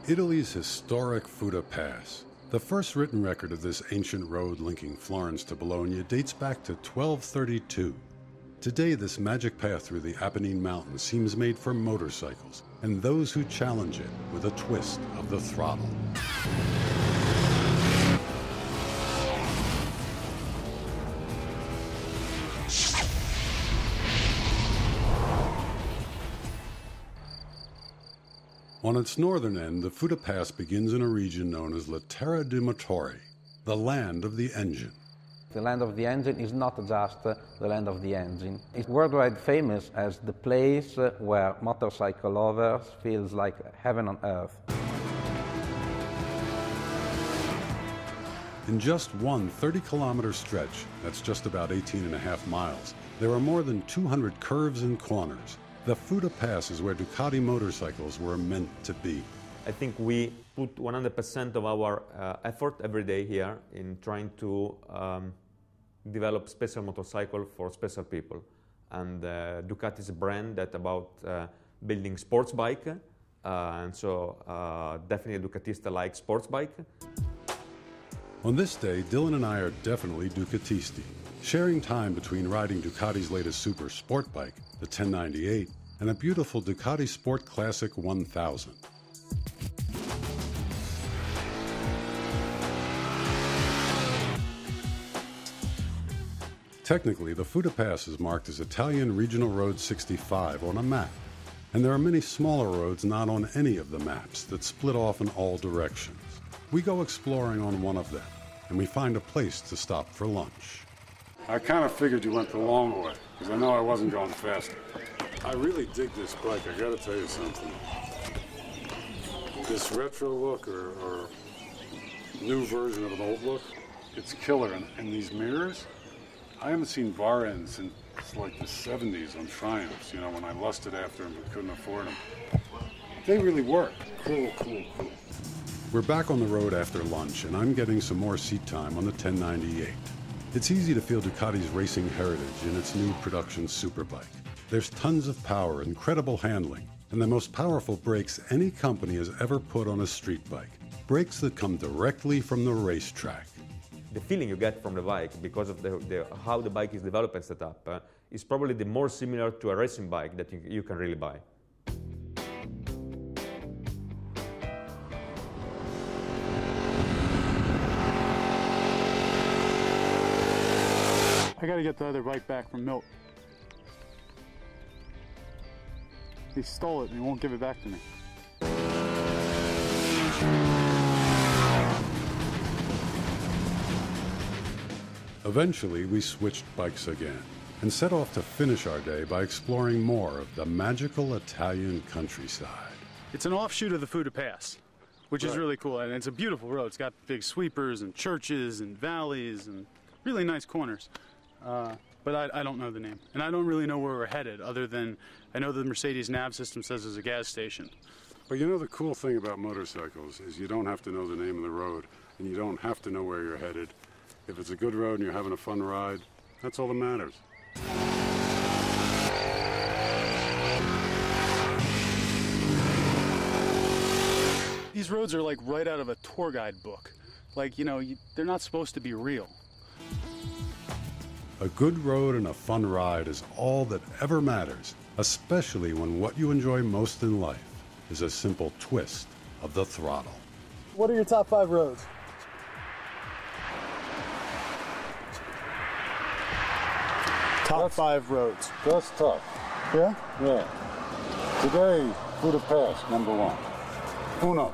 Italy's historic Fuda Pass. The first written record of this ancient road linking Florence to Bologna dates back to 1232. Today, this magic path through the Apennine Mountains seems made for motorcycles and those who challenge it with a twist of the throttle. On its northern end, the Fuda Pass begins in a region known as La Terra dei Motori, the land of the engine. The land of the engine is not just the land of the engine. It's worldwide famous as the place where motorcycle lovers feels like heaven on earth. In just one 30-kilometer stretch, that's just about 18.5 miles, there are more than 200 curves and corners. The Fuda Pass is where Ducati motorcycles were meant to be. I think we put 100% of our effort every day here in trying to develop special motorcycle for special people. And Ducati is a brand that about building sports bike, and so definitely Ducatista like sports bike. On this day, Dylan and I are definitely Ducatisti, sharing time between riding Ducati's latest super sport bike, the 1098, and a beautiful Ducati Sport Classic 1000. Technically, the Fuda Pass is marked as Italian Regional Road 65 on a map, and there are many smaller roads not on any of the maps that split off in all directions. We go exploring on one of them, and we find a place to stop for lunch. I kind of figured you went the long way, because I know I wasn't going fast. I really dig this bike, I gotta tell you something. This retro look or new version of an old look, it's killer. And these mirrors, I haven't seen bar ends since like the 70s on Triumphs, you know, when I lusted after them but couldn't afford them. They really work. Cool, cool, cool. We're back on the road after lunch, and I'm getting some more seat time on the 1098. It's easy to feel Ducati's racing heritage in its new production superbike. There's tons of power, incredible handling, and the most powerful brakes any company has ever put on a street bike. Brakes that come directly from the racetrack. The feeling you get from the bike, because of how the bike is developed and set up, is probably the more similar to a racing bike that you can really buy. I gotta get the other bike back from Milt. He stole it and he won't give it back to me. Eventually, we switched bikes again and set off to finish our day by exploring more of the magical Italian countryside. It's an offshoot of the Fuda Pass, which is really cool, and it's a beautiful road. It's got big sweepers and churches and valleys and really nice corners. But I don't know the name, and I don't really know where we're headed, other than I know the Mercedes nav system says there's a gas station. But you know the cool thing about motorcycles is you don't have to know the name of the road, and you don't have to know where you're headed. If it's a good road and you're having a fun ride, that's all that matters. These roads are like right out of a tour guide book. Like, you know, they're not supposed to be real. A good road and a fun ride is all that ever matters, especially when what you enjoy most in life is a simple twist of the throttle. What are your top 5 roads? Top 5 roads. That's tough. Yeah? Yeah. Today, Fuda Pass, #1. Uno.